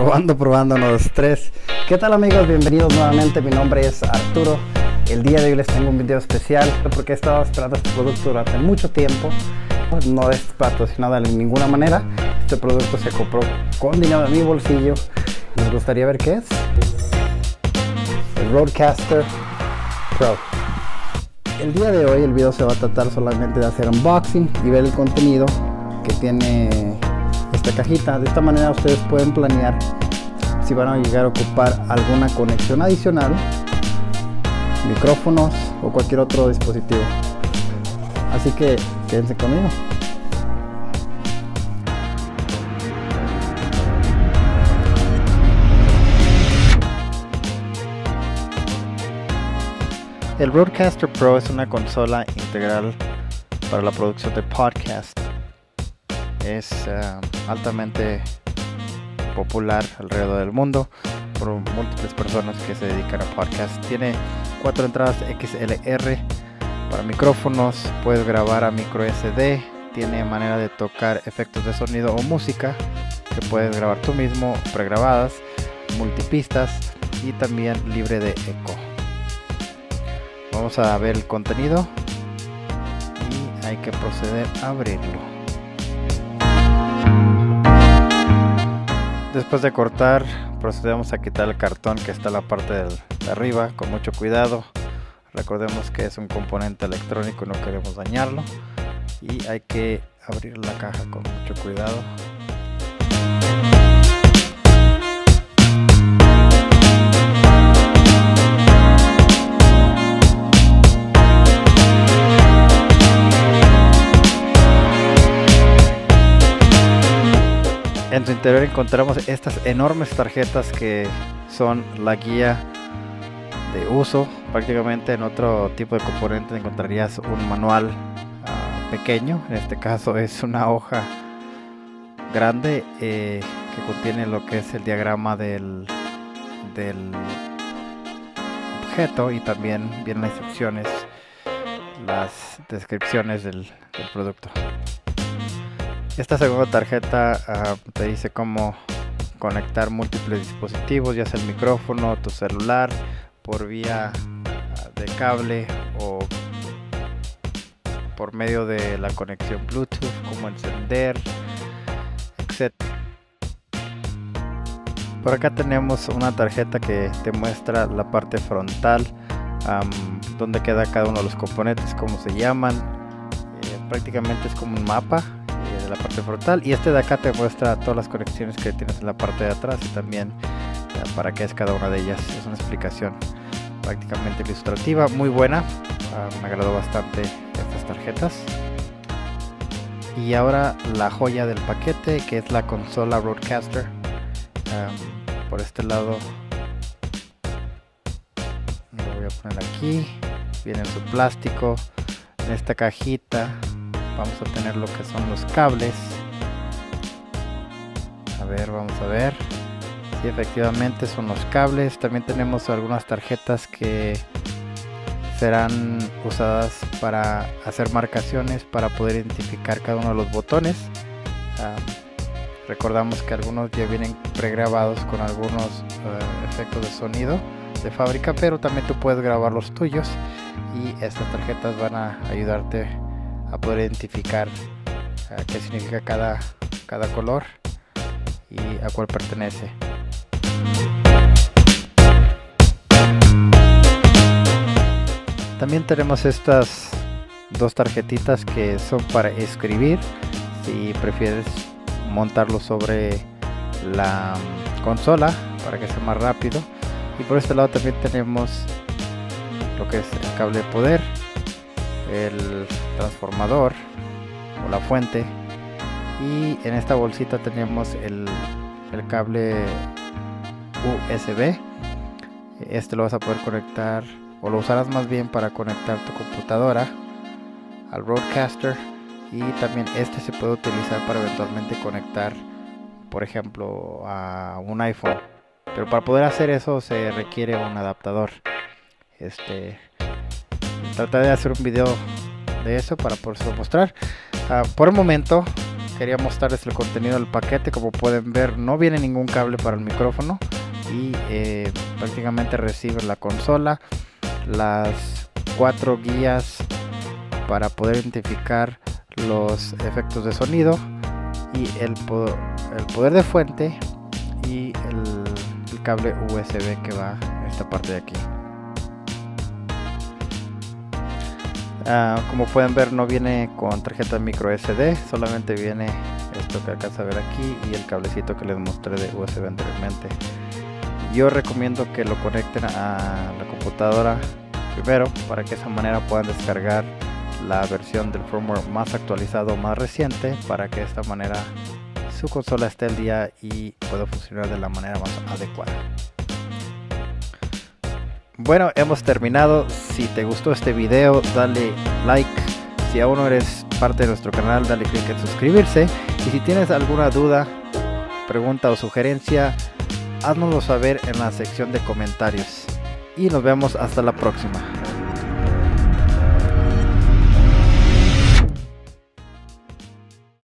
Probando, 1, 2, 3. ¿Qué tal, amigos? Bienvenidos nuevamente, mi nombre es Arturo. El día de hoy les tengo un video especial porque he estado esperando este producto durante mucho tiempo. No es patrocinado de ninguna manera. Este producto se compró con dinero de mi bolsillo. ¿Les gustaría ver qué es? El Rodecaster Pro. El día de hoy el video se va a tratar solamente de hacer unboxing y ver el contenido que tiene esta cajita. De esta manera ustedes pueden planear si van a llegar a ocupar alguna conexión adicional, micrófonos o cualquier otro dispositivo. Así que quédense conmigo. El Rodecaster Pro es una consola integral para la producción de podcast. Es altamente popular alrededor del mundo por múltiples personas que se dedican a podcast. Tiene 4 entradas XLR para micrófonos, puedes grabar a micro SD, tiene manera de tocar efectos de sonido o música que puedes grabar tú mismo, pregrabadas, multipistas y también libre de eco. Vamos a ver el contenido y hay que proceder a abrirlo. Después de cortar, procedemos a quitar el cartón que está en la parte de arriba con mucho cuidado. Recordemos que es un componente electrónico y no queremos dañarlo. Y hay que abrir la caja con mucho cuidado. En su interior encontramos estas enormes tarjetas que son la guía de uso. Prácticamente en otro tipo de componente encontrarías un manual pequeño. En este caso es una hoja grande que contiene lo que es el diagrama del objeto y también vienen las instrucciones, las descripciones del producto. Esta segunda tarjeta te dice cómo conectar múltiples dispositivos, ya sea el micrófono, tu celular, por vía de cable o por medio de la conexión Bluetooth, cómo encender, etc. Por acá tenemos una tarjeta que te muestra la parte frontal, donde queda cada uno de los componentes, cómo se llaman. Prácticamente es como un mapa de la parte frontal, y este de acá te muestra todas las conexiones que tienes en la parte de atrás y también para qué es cada una de ellas. Es una explicación prácticamente ilustrativa, muy buena. Me agradó bastante estas tarjetas. Y ahora la joya del paquete, que es la consola Rodecaster. Por este lado lo voy a poner aquí. Viene en su plástico. En esta cajita vamos a tener lo que son los cables. Vamos a ver. Sí, efectivamente son los cables. También tenemos algunas tarjetas que serán usadas para hacer marcaciones, para poder identificar cada uno de los botones. Recordamos que algunos ya vienen pregrabados con algunos efectos de sonido de fábrica, pero también tú puedes grabar los tuyos, y estas tarjetas van a ayudarte a poder identificar qué significa cada color y a cuál pertenece. También tenemos estas dos tarjetitas que son para escribir, si prefieres montarlo sobre la consola para que sea más rápido. Y por este lado también tenemos lo que es el cable de poder, el transformador o la fuente, y en esta bolsita tenemos el cable USB. Este lo vas a poder conectar, o lo usarás más bien para conectar tu computadora al Rodecaster, y también este se puede utilizar para eventualmente conectar, por ejemplo, a un iPhone, pero para poder hacer eso se requiere un adaptador. Trataré de hacer un video de eso para poderlo mostrar. Por el momento quería mostrarles el contenido del paquete. Como pueden ver, no viene ningún cable para el micrófono y prácticamente recibe la consola, las 4 guías para poder identificar los efectos de sonido y el poder de fuente y el cable USB que va en esta parte de aquí. Como pueden ver, no viene con tarjeta micro SD, solamente viene esto que alcanza a ver aquí y el cablecito que les mostré de USB anteriormente. Yo recomiendo que lo conecten a la computadora primero para que de esa manera puedan descargar la versión del firmware más actualizado, más reciente, para que de esta manera su consola esté al día y pueda funcionar de la manera más adecuada. Bueno, hemos terminado. Si te gustó este video, dale like. Si aún no eres parte de nuestro canal, dale click en suscribirse. Y si tienes alguna duda, pregunta o sugerencia, háznoslo saber en la sección de comentarios. Y nos vemos hasta la próxima.